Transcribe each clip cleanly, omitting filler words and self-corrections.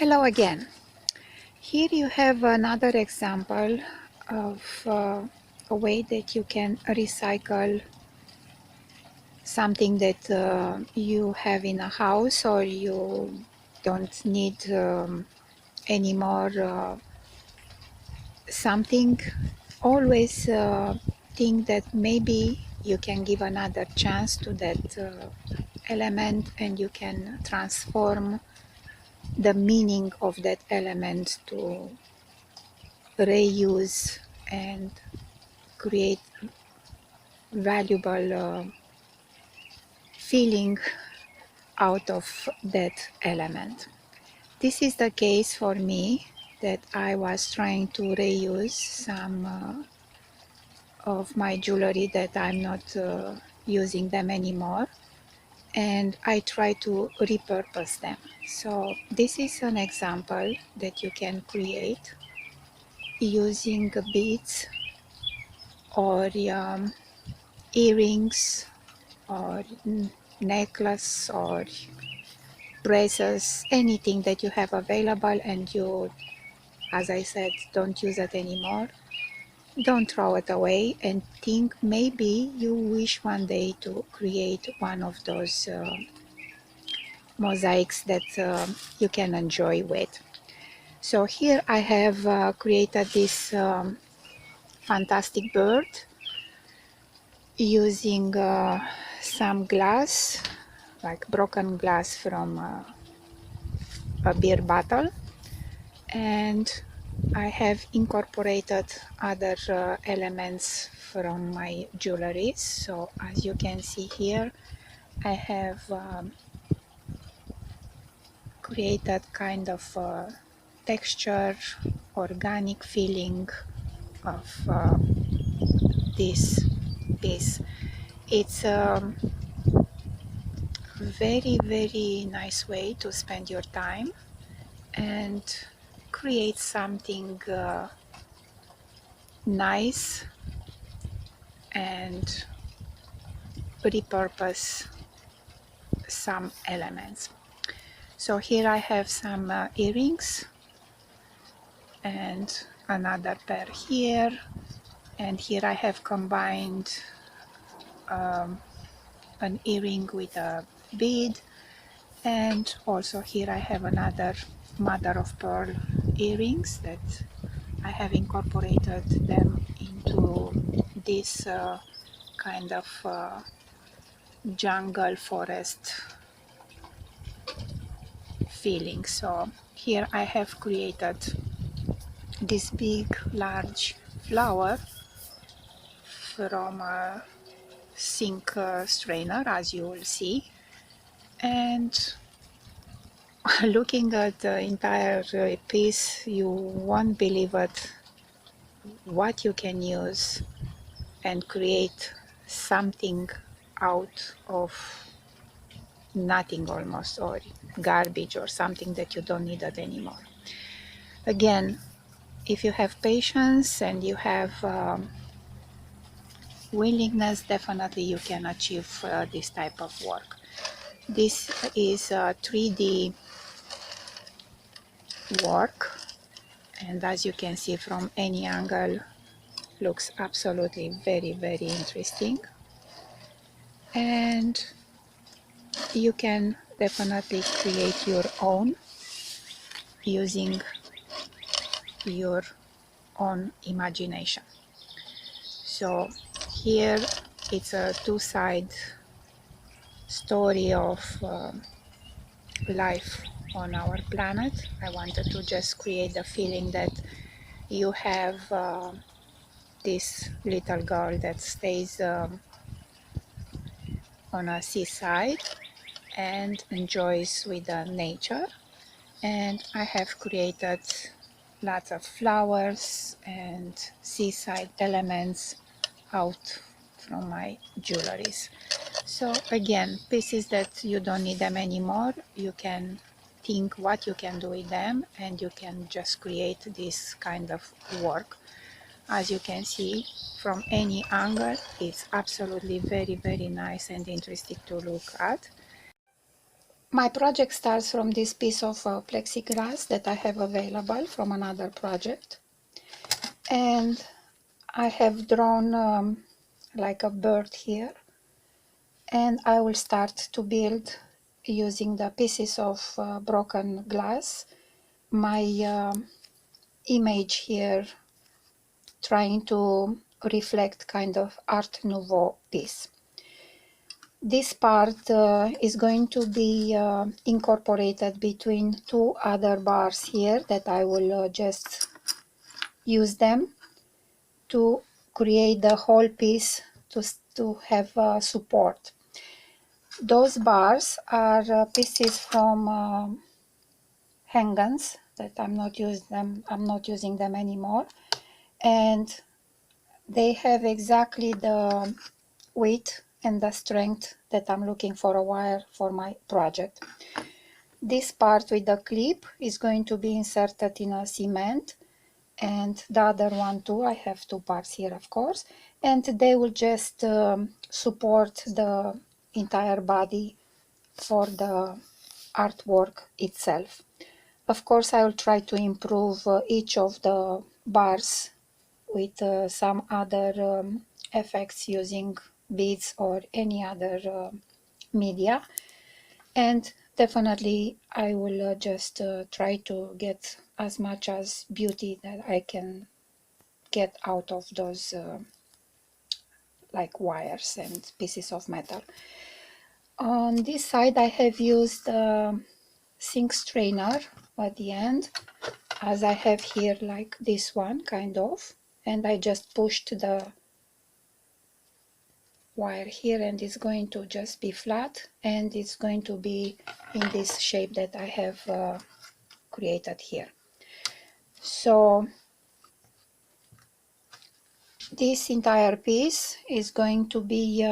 Hello again. Here you have another example of a way that you can recycle something that you have in a house or you don't need anymore. Something always think that maybe you can give another chance to that element and you can transform the meaning of that element to reuse and create valuable feeling out of that element. This is the case for me, that I was trying to reuse some of my jewelry that I'm not using them anymore, and I try to repurpose them. So this is an example that you can create using beads or earrings or necklace or braces, anything that you have available and you, as I said, don't use it anymore. Don't throw it away and think maybe you wish one day to create one of those mosaics that you can enjoy with. So here I have created this fantastic bird using some glass, like broken glass from a beer bottle, and I have incorporated other elements from my jewelry. So as you can see here, I have created kind of texture, organic feeling of this piece. It's a very nice way to spend your time and create something nice and repurpose some elements. So here I have some earrings and another pair here, and here I have combined an earring with a bead, and also here I have another mother of pearl earrings that I have incorporated them into this kind of jungle forest feeling. So here I have created this big large flower from a sink strainer, as you will see, and looking at the entire piece, you won't believe it, what you can use and create something out of nothing almost, or garbage or something that you don't need it anymore. Again, if you have patience and you have willingness, definitely you can achieve this type of work. This is a 3D work, and as you can see from any angle, looks absolutely very interesting, and you can definitely create your own using your own imagination. So here it's a two-side story of life on our planet. I wanted to just create the feeling that you have this little girl that stays on a seaside and enjoys with the nature, and I have created lots of flowers and seaside elements out from my jewelries. So again, pieces that you don't need them anymore, you can think what you can do with them and you can just create this kind of work. As you can see from any angle, it's absolutely very nice and interesting to look at. My project starts from this piece of plexiglass that I have available from another project, and I have drawn like a bird here, and I will start to build using the pieces of broken glass my image here, trying to reflect kind of Art Nouveau piece. This part is going to be incorporated between two other bars here that I will just use them to create the whole piece to have support. Those bars are pieces from hangans that I'm not using them anymore, and they have exactly the weight and the strength that I'm looking for a wire for my project. This part with the clip is going to be inserted in a cement, and the other one too. I have two parts here, of course, and they will just support the entire body for the artwork itself. Of course, I will try to improve each of the bars with some other effects using beads or any other media, and definitely I will just try to get as much as beauty that I can get out of those like wires and pieces of metal. On this side I have used sink strainer at the end, as I have here like this one kind of, and I just pushed the wire here, and it's going to just be flat, and it's going to be in this shape that I have created here. So this entire piece is going to be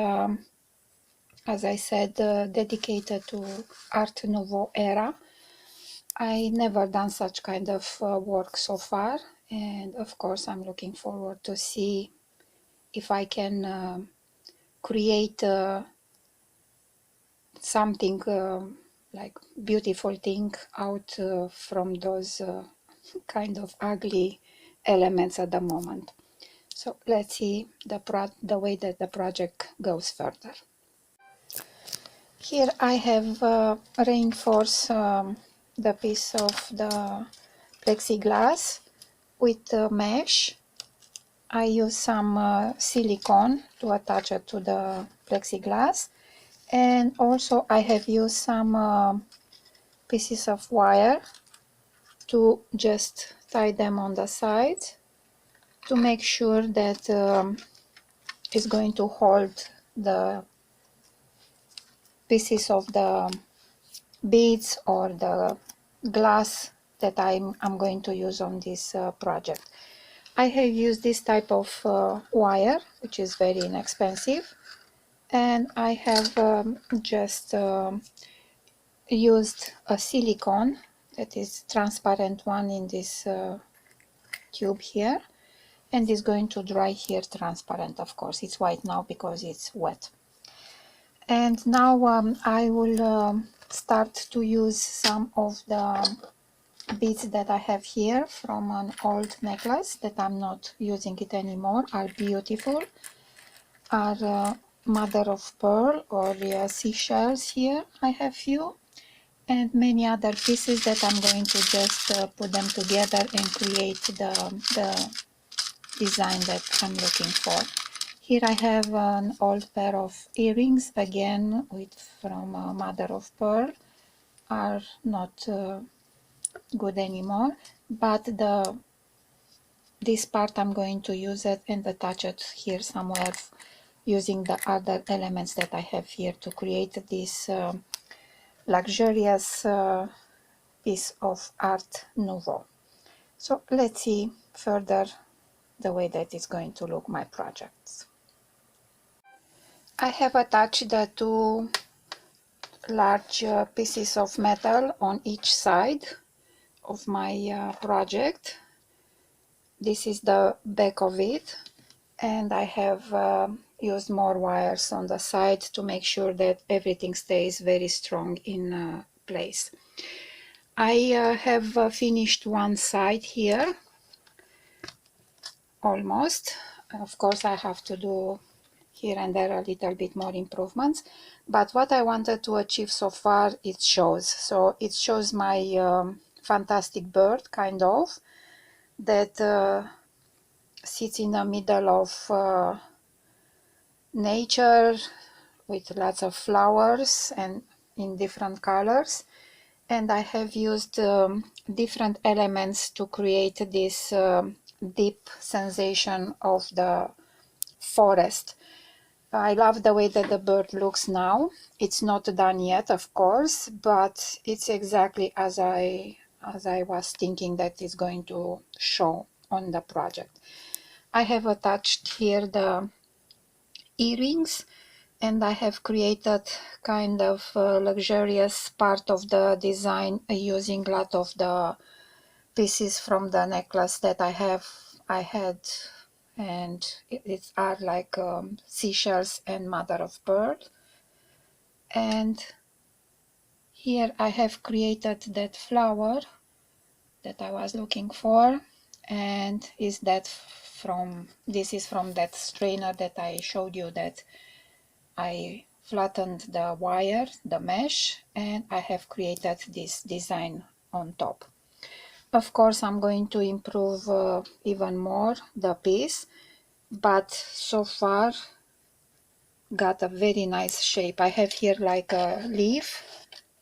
as I said, dedicated to Art Nouveau era. I never done such kind of work so far, and of course I'm looking forward to see if I can create something like beautiful thing out from those kind of ugly elements at the moment. So let's see the way that the project goes further. Here I have reinforced the piece of the plexiglass with mesh. I use some silicone to attach it to the plexiglass, and also I have used some pieces of wire to just tie them on the sides to make sure that it's going to hold the pieces of the beads or the glass that I'm going to use on this project. I have used this type of wire, which is very inexpensive, and I have just used a silicone that is transparent one in this tube here, and is going to dry here transparent. Of course it's white now because it's wet. And now I will start to use some of the beads that I have here from an old necklace that I'm not using it anymore. Are beautiful, are mother of pearl or seashells here. I have few, and many other pieces that I'm going to just put them together and create the design that I'm looking for. Here I have an old pair of earrings, again from mother of pearl. Are not good anymore, but this part I'm going to use it and attach it here somewhere using the other elements that I have here to create this luxurious piece of Art Nouveau. So let's see further the way that is going to look my projects. I have attached the two large pieces of metal on each side of my project. This is the back of it, and I have used more wires on the side to make sure that everything stays very strong in place. I have finished one side here, almost. Of course, I have to do here and there a little bit more improvements, but what I wanted to achieve so far, it shows. So it shows my fantastic bird, kind of, that sits in the middle of nature with lots of flowers and in different colors. And I have used different elements to create this deep sensation of the forest. I love the way that the bird looks now. It's not done yet, of course, but it's exactly as I was thinking that it's going to show on the project. I have attached here the earrings, and I have created kind of a luxurious part of the design using a lot of the pieces from the necklace that I had, and it are like seashells and mother of pearl. And here I have created that flower that I was looking for, and this is from that strainer that I showed you, that I flattened the wire, the mesh, and I have created this design on top. Of course, I'm going to improve even more the piece, but so far got a very nice shape. I have here like a leaf,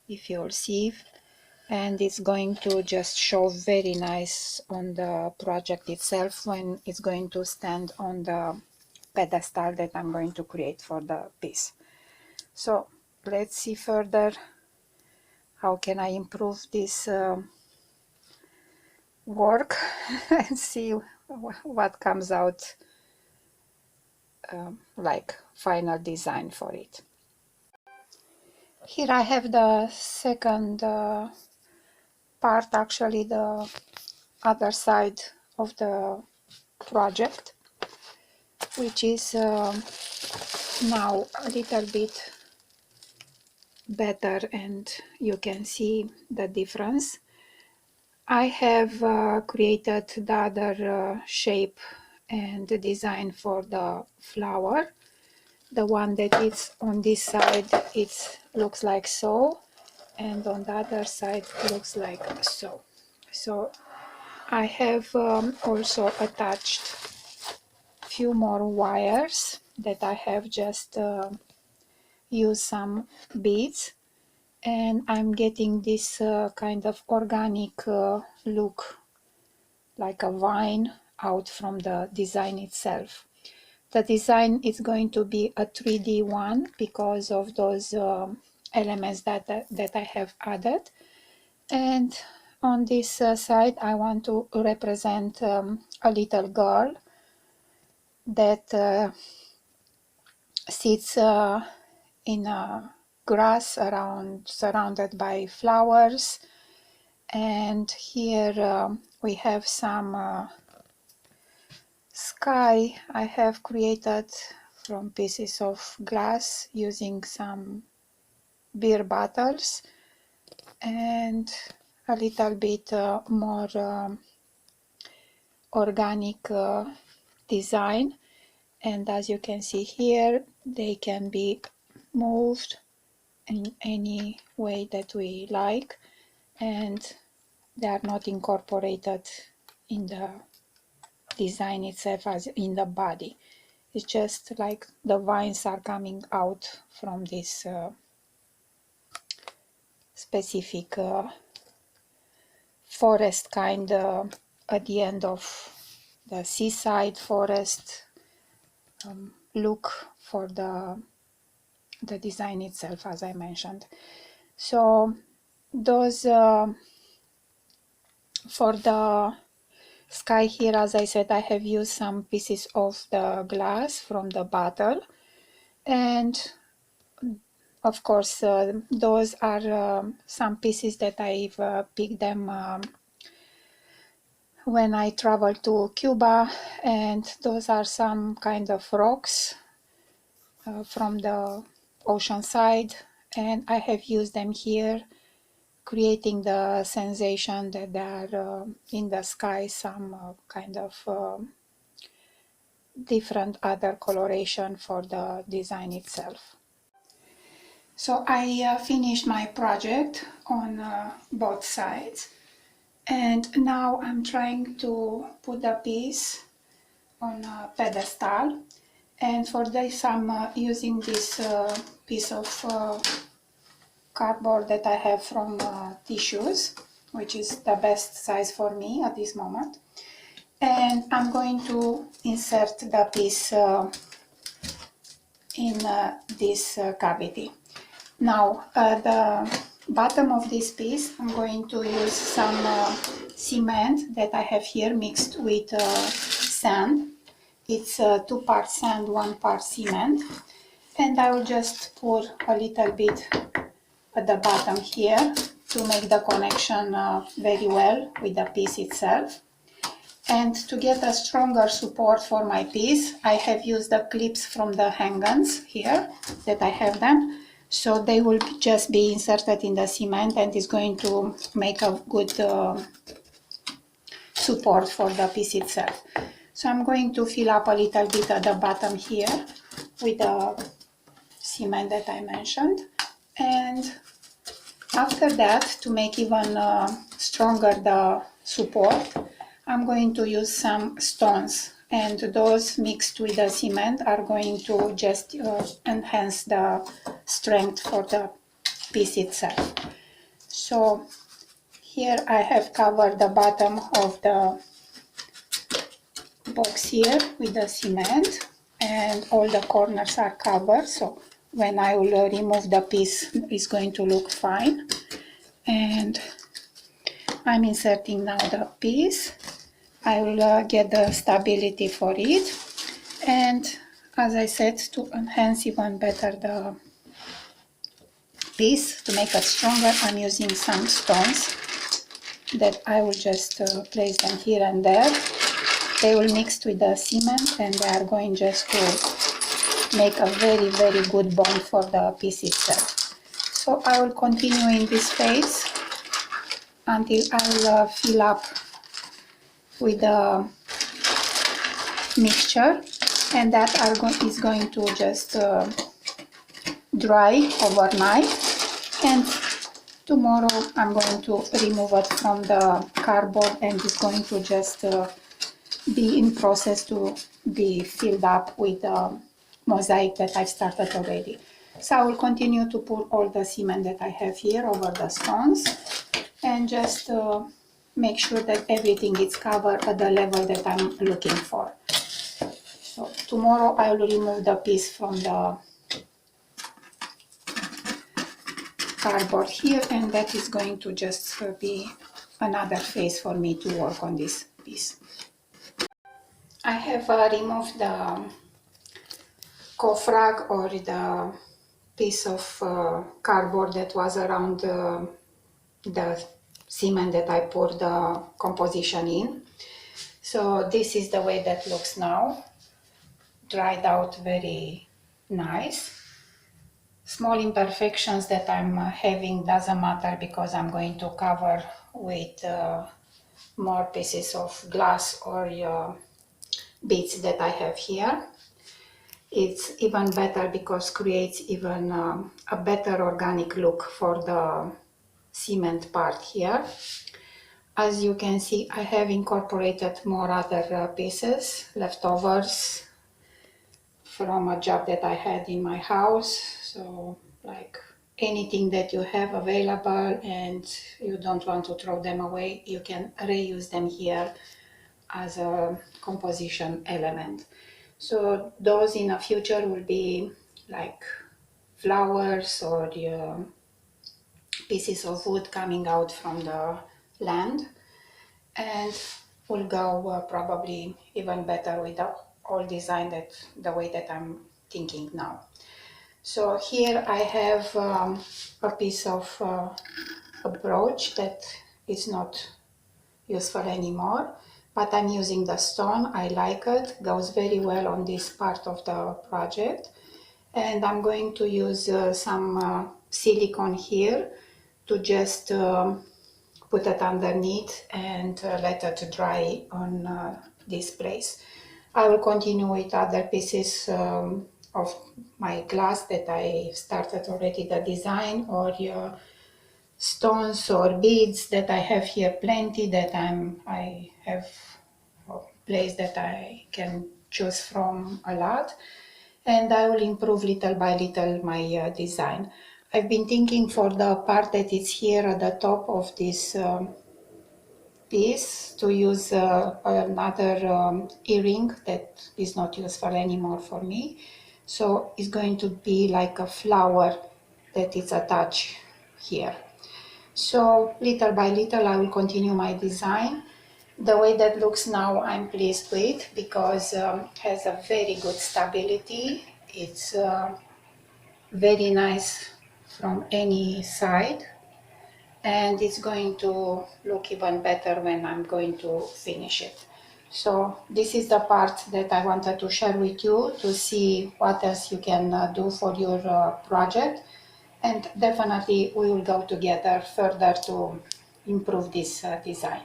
if you'll see, and it's going to just show very nice on the project itself when it's going to stand on the pedestal that I'm going to create for the piece. So let's see further how can I improve this work and see what comes out like final design for it. Here I have the second part, actually the other side of the project, which is now a little bit better, and you can see the difference. I have created the other shape and the design for the flower. The one that is on this side, it looks like so, and on the other side looks like so. So I have also attached few more wires that I have just used some beads, and I'm getting this kind of organic look, like a vine out from the design itself. The design is going to be a 3D one because of those elements that I have added. And on this side I want to represent a little girl that sits in a grass surrounded by flowers. And here we have some sky I have created from pieces of glass using some beer bottles, and a little bit more organic design. And as you can see here, they can be moved in any way that we like, and they are not incorporated in the design itself as in the body. It's just like the vines are coming out from this specific forest kind at the end of the seaside forest look for the design itself, as I mentioned. So those for the sky here, as I said, I have used some pieces of the glass from the bottle, and of course those are some pieces that I've picked them when I traveled to Cuba, and those are some kind of rocks from the ocean side, and I have used them here creating the sensation that there are in the sky some kind of different other coloration for the design itself. So I finished my project on both sides, and now I'm trying to put the piece on a pedestal, and for this I'm using this piece of cardboard that I have from tissues, which is the best size for me at this moment. And I'm going to insert the piece in this cavity. Now the bottom of this piece, I'm going to use some cement that I have here mixed with sand. It's 2 parts sand, 1 part cement, and I will just pour a little bit at the bottom here to make the connection very well with the piece itself. And to get a stronger support for my piece, I have used the clips from the hang-ons here that I have them. So they will just be inserted in the cement, and is going to make a good support for the piece itself. So I'm going to fill up a little bit at the bottom here with the cement that I mentioned. And after that, to make even stronger the support, I'm going to use some stones, and those mixed with the cement are going to just enhance the strength for the piece itself. So here I have covered the bottom of the box here with the cement, and all the corners are covered, so when I will remove the piece, it's going to look fine. And I'm inserting now the piece. I will get the stability for it, and as I said, to enhance even better the piece, to make it stronger, I'm using some stones that I will just place them here and there. They will mix with the cement, and they are going just to make a very, very good bond for the piece itself. So I will continue in this phase until I will fill up with the mixture, and that is going to just dry overnight, and tomorrow I'm going to remove it from the cardboard, and it's going to just be in process to be filled up with mosaic that I've started already. So I will continue to put all the cement that I have here over the stones, and just make sure that everything is covered at the level that I'm looking for. So tomorrow I will remove the piece from the cardboard here, and that is going to just be another phase for me to work on this piece. I have removed the cough rag, or the piece of cardboard that was around the cement that I poured the composition in. So this is the way that looks now, dried out very nice. Small imperfections that I'm having doesn't matter, because I'm going to cover with more pieces of glass or beads that I have here. It's even better because creates even a better organic look for the cement part here. As you can see, I have incorporated more other pieces, leftovers from a job that I had in my house. So like anything that you have available and you don't want to throw them away, you can reuse them here as a composition element. So those in the future will be like flowers or pieces of wood coming out from the land, and will go probably even better with the old design, that the way that I'm thinking now. So here I have a piece of a brooch that is not useful anymore, but I'm using the stone. I like it, goes very well on this part of the project, and I'm going to use some silicone here to just put it underneath and let it dry on this place. I will continue with other pieces of my glass that I started already the design, or stones or beads that I have here plenty, that I have a place that I can choose from a lot, and I will improve little by little my design. I've been thinking for the part that is here at the top of this piece to use another earring that is not useful anymore for me. So it's going to be like a flower that is attached here. So little by little I will continue my design. The way that looks now I'm pleased with, because it has a very good stability. It's very nice from any side, and it's going to look even better when I'm going to finish it. So this is the part that I wanted to share with you, to see what else you can do for your project, and definitely we will go together further to improve this design.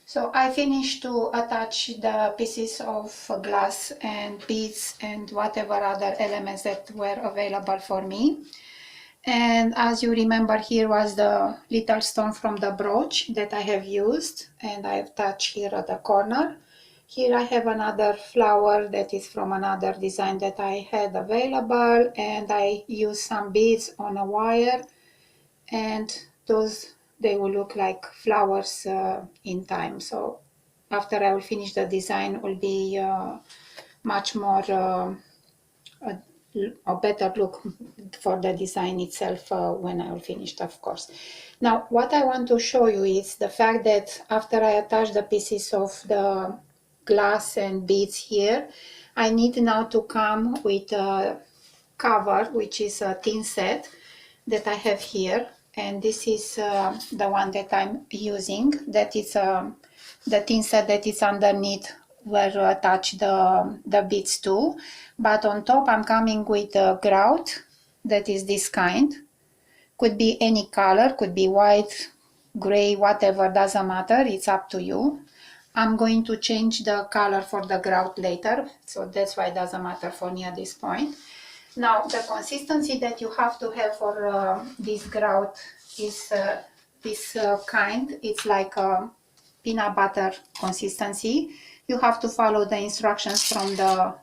So I finished to attach the pieces of glass and beads and whatever other elements that were available for me. And as you remember, here was the little stone from the brooch that I have used, and I've touched here at the corner. Here I have another flower that is from another design that I had available, and I used some beads on a wire, and those, they will look like flowers in time. So after I will finish the design, will be much more a better look for the design itself when I will finish, of course. Now what I want to show you is the fact that after I attach the pieces of the glass and beads here, I need now to come with a cover, which is a tin set that I have here, and this is the one that I'm using. That is the tin set that is underneath where attach the beads to, but on top I'm coming with a grout that is this kind. Could be any color, could be white, gray, whatever, doesn't matter, it's up to you. I'm going to change the color for the grout later, so that's why it doesn't matter for me at this point. Now the consistency that you have to have for this grout is this kind. It's like a peanut butter consistency. You have to follow the instructions from the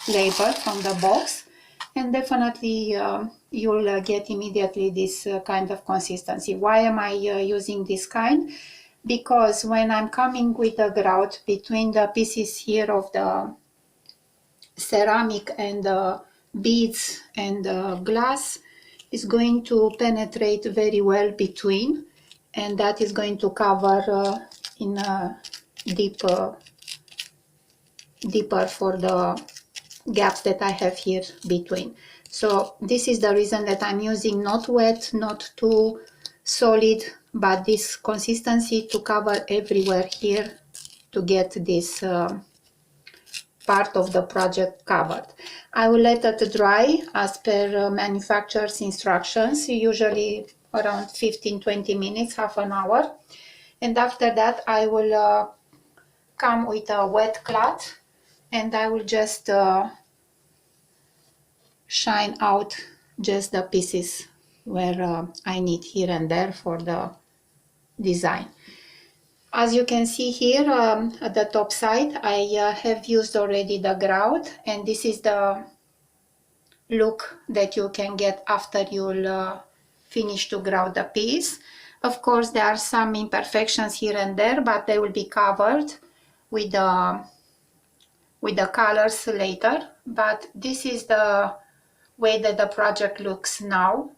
label, from the box, and definitely you'll get immediately this kind of consistency. Why am I using this kind? Because when I'm coming with the grout between the pieces here of the ceramic and the beads and the glass, is going to penetrate very well between, and that is going to cover in a deeper for the gaps that I have here between. So this is the reason that I'm using not wet, not too solid, but this consistency to cover everywhere here to get this part of the project covered. I will let it dry as per manufacturer's instructions, usually around 15-20 minutes, half an hour. And after that I will come with a wet cloth, and I will just shine out just the pieces where I need here and there for the design. As you can see here at the top side, I have used already the grout, and this is the look that you can get after you'll finish to grout the piece. Of course, there are some imperfections here and there, but they will be covered with the colors later. But this is the way that the project looks now,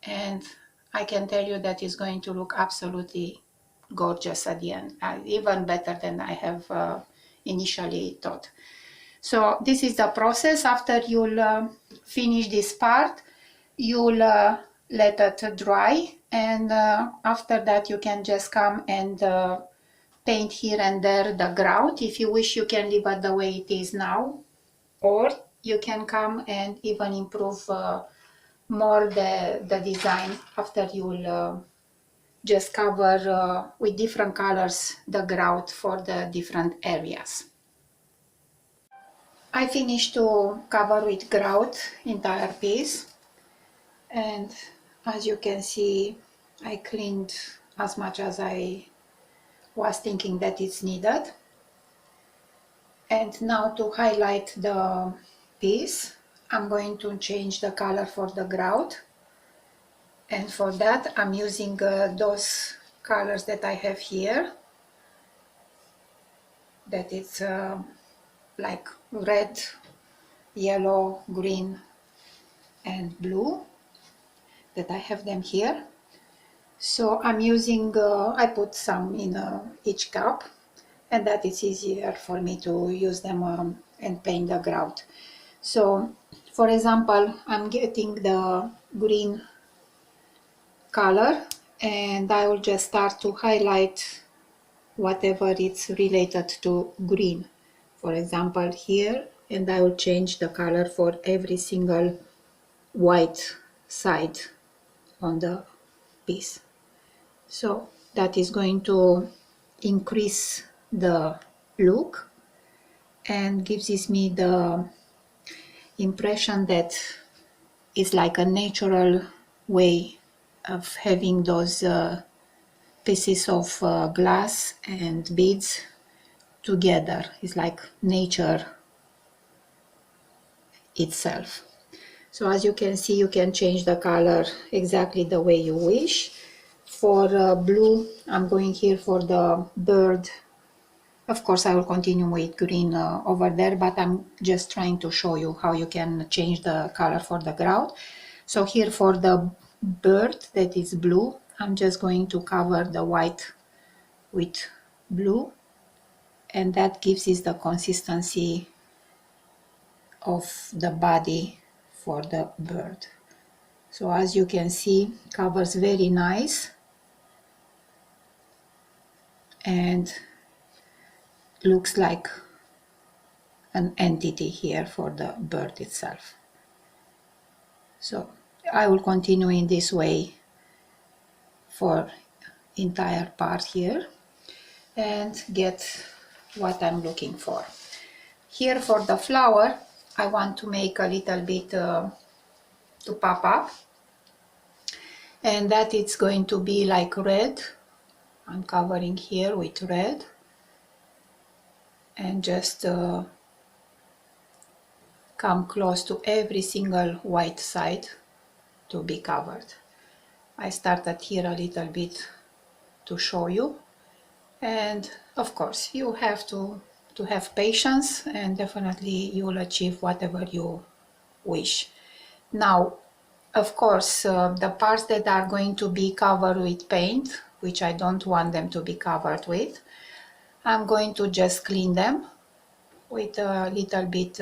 and I can tell you that it's going to look absolutely gorgeous at the end, even better than I have initially thought. So this is the process. After you'll finish this part, you'll let it dry, and after that you can just come and paint here and there the grout. If you wish, you can leave it the way it is now, or you can come and even improve more the design after you'll just cover with different colors the grout for the different areas. I finished to cover with grout entire piece, and as you can see, I cleaned as much as I was thinking that it's needed. And now to highlight the piece, I'm going to change the color for the grout, and for that I'm using those colors that I have here, that it's like red, yellow, green and blue, that I have them here. So I'm using, I put some in each cup, and that it's easier for me to use them and paint the grout. So for example, I'm getting the green color, and I will just start to highlight whatever it's related to green. For example here, and I will change the color for every single white side on the piece. So that is going to increase the look and gives me the impression that it's like a natural way of having those pieces of glass and beads together. It's like nature itself. So as you can see, you can change the color exactly the way you wish. For blue, I'm going here for the bird. Of course, I will continue with green over there, but I'm just trying to show you how you can change the color for the grout. So here for the bird that is blue, I'm just going to cover the white with blue, and that gives us the consistency of the body for the bird. So as you can see, covers very nice and looks like an entity here for the bird itself. So I will continue in this way for entire part here and get what I'm looking for. Here for the flower, I want to make a little bit to pop up, and that it's going to be like red. I'm covering here with red and just come close to every single white side to be covered. I started here a little bit to show you, and of course you have to have patience, and definitely you will achieve whatever you wish. Now of course the parts that are going to be covered with paint, which I don't want them to be covered with, I'm going to just clean them with a little bit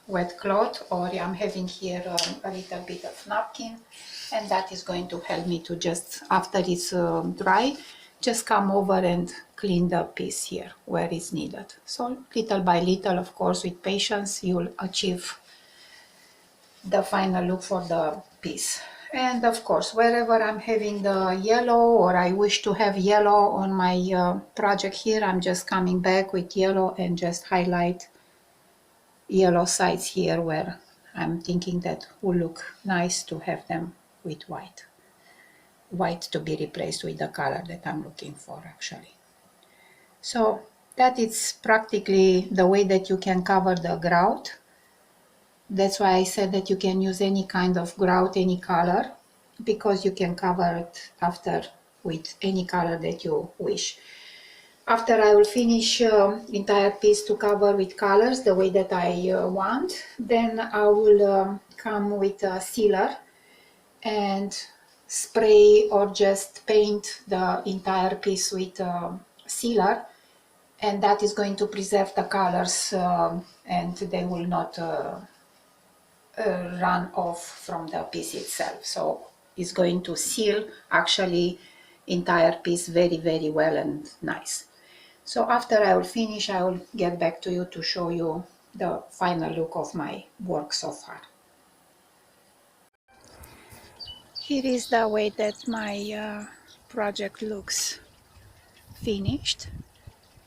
wet cloth, or I'm having here a little bit of napkin, and that is going to help me to just, after it's dry, just come over and clean the piece here where it's needed. So little by little, of course, with patience, you'll achieve the final look for the piece. And of course, wherever I'm having the yellow, or I wish to have yellow on my project here, I'm just coming back with yellow and just highlight yellow sides here where I'm thinking that will look nice to have them with white. White to be replaced with the color that I'm looking for actually. So that is practically the way that you can cover the grout. That's why I said that you can use any kind of grout, any color, because you can cover it after with any color that you wish. After I will finish entire piece to cover with colors the way that I want, then I will come with a sealer and spray or just paint the entire piece with sealer, and that is going to preserve the colors and they will not run off from the piece itself. So it's going to seal actually entire piece very, very well and nice. So after I will finish, I will get back to you to show you the final look of my work so far. Here is the way that my project looks finished,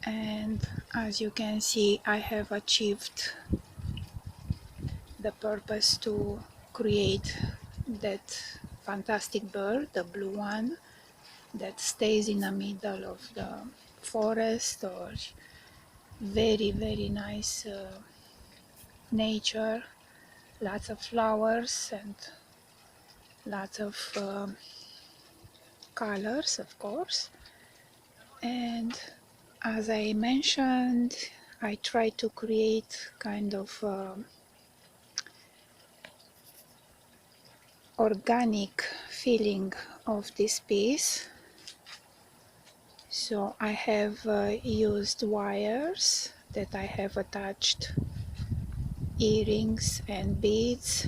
and as you can see, I have achieved the purpose to create that fantastic bird, the blue one, that stays in the middle of the forest, or very nice nature, lots of flowers and lots of colors, of course. And as I mentioned, I try to create kind of organic feeling of this piece. So I have used wires that I have attached earrings and beads,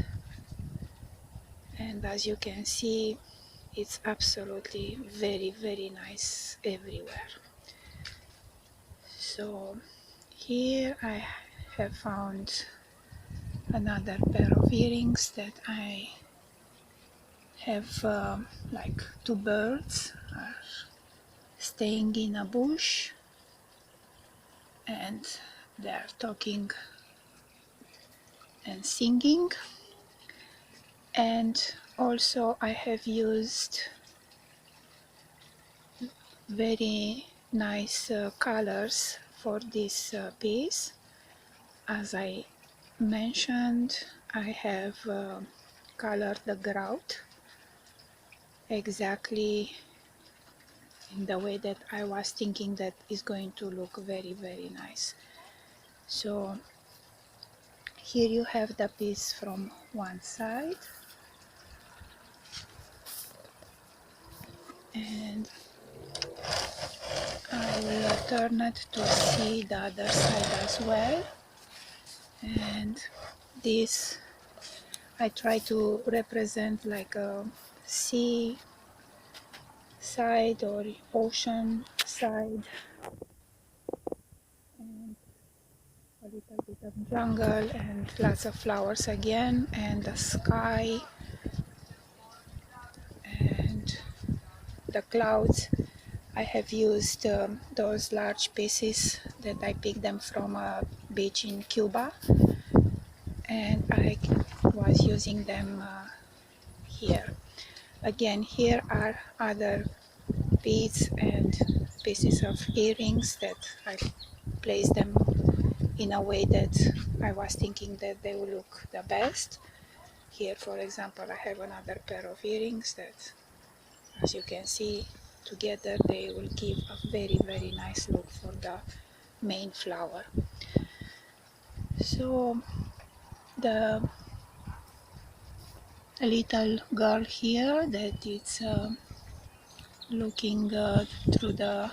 and as you can see, it's absolutely very nice everywhere. So here I have found another pair of earrings that I have like two birds are staying in a bush and they're talking and singing. And also I have used very nice colors for this piece. As I mentioned, I have colored the grout exactly in the way that I was thinking that is going to look very nice. So here you have the piece from one side, and I will turn it to see the other side as well. And this I try to represent like a sea side or ocean side, and a little bit of jungle and lots of flowers again, and the sky and the clouds. I have used those large pieces that I picked them from a beach in Cuba, and I was using them here. Again, here are other beads and pieces of earrings that I placed them in a way that I was thinking that they will look the best. Here, for example, I have another pair of earrings that, as you can see, together they will give a very nice look for the main flower. So the little girl here that is looking through the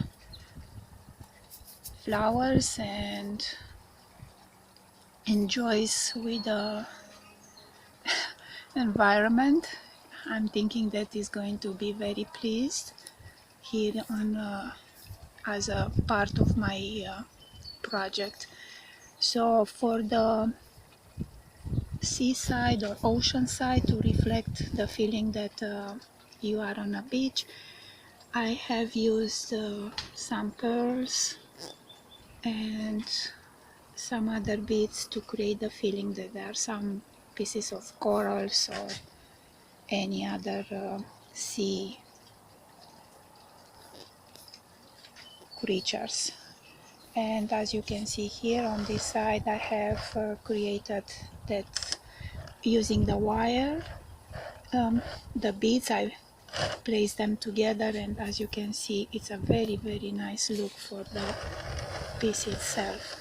flowers and enjoys with the environment, I'm thinking that is going to be very pleased here on as a part of my project. So for the seaside or ocean side, to reflect the feeling that you are on a beach, I have used some pearls and some other beads to create the feeling that there are some pieces of corals or any other sea creatures. And as you can see here on this side, I have created that using the wire. The beads, I place them together, and as you can see, it's a very nice look for the piece itself.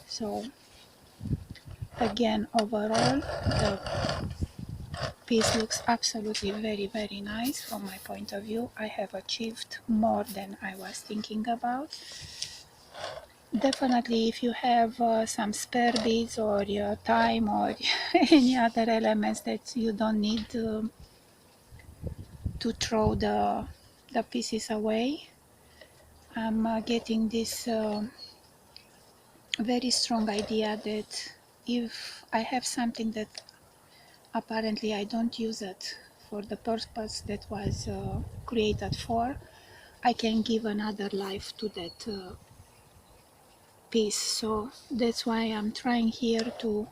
So again, overall, the piece looks absolutely very nice from my point of view. I have achieved more than I was thinking about. Definitely, if you have some spare beads or your time or any other elements that you don't need to throw the pieces away, I'm getting this very strong idea that if I have something that apparently I don't use it for the purpose that was created for, I can give another life to that piece. So that's why I'm trying here to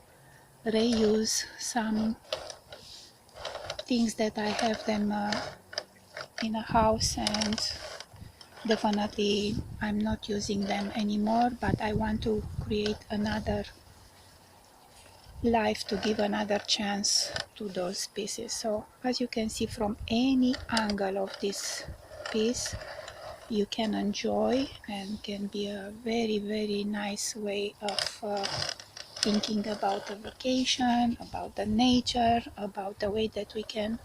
reuse some things that I have them in a house, and definitely I'm not using them anymore, but I want to create another life, to give another chance to those pieces. So as you can see, from any angle of this piece you can enjoy, and can be a very, very nice way of thinking about a vacation, about the nature, about the way that we can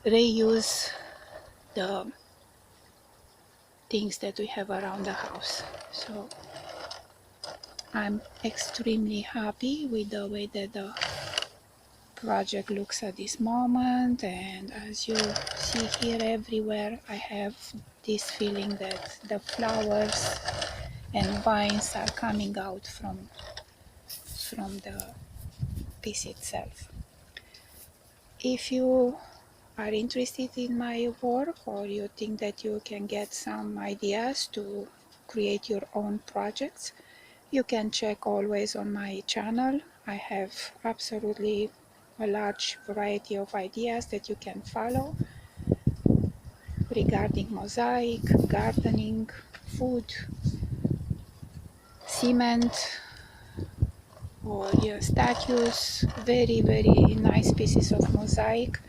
reuse the things that we have around the house. So I'm extremely happy with the way that the project looks at this moment, and as you see here, everywhere I have this feeling that the flowers and vines are coming out from the piece itself. If you are interested in my work, or you think that you can get some ideas to create your own projects, you can check always on my channel. I have absolutely a large variety of ideas that you can follow regarding mosaic, gardening, food, cement, or statues, very, very nice pieces of mosaic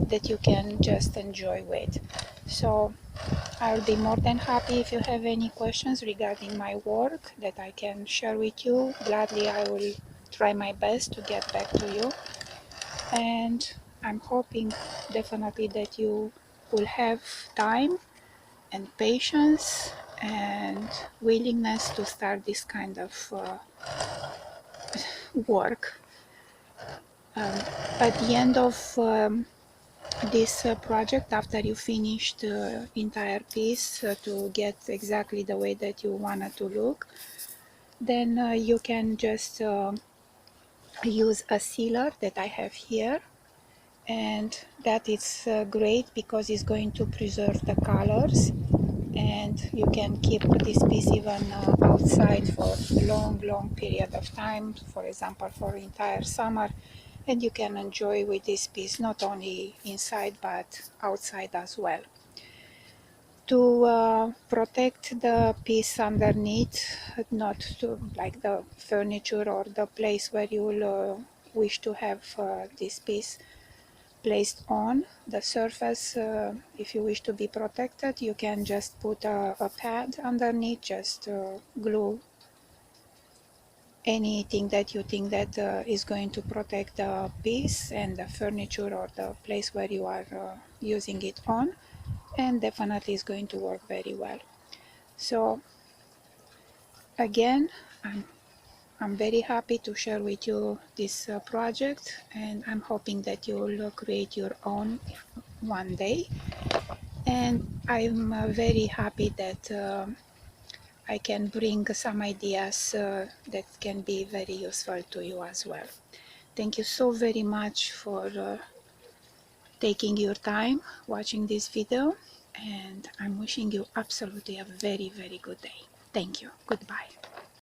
that you can just enjoy with. So I'll be more than happy if you have any questions regarding my work that I can share with you. Gladly I will try my best to get back to you, and I'm hoping definitely that you will have time and patience and willingness to start this kind of work. At the end of this project, after you finish the entire piece to get exactly the way that you want it to look, then you can just use a sealer that I have here, and that is great because it's going to preserve the colors, and you can keep this piece even outside for a long period of time, for example for entire summer, and you can enjoy with this piece not only inside but outside as well. To protect the piece underneath, not to like the furniture or the place where you will wish to have this piece placed on the surface, if you wish to be protected, you can just put a pad underneath, just glue anything that you think that is going to protect the piece and the furniture or the place where you are using it on, and definitely is going to work very well. So again, I'm very happy to share with you this project, and I'm hoping that you will create your own one day. And I'm very happy that I can bring some ideas that can be very useful to you as well. Thank you so very much for taking your time watching this video, and I'm wishing you absolutely a very, very good day. Thank you. Goodbye.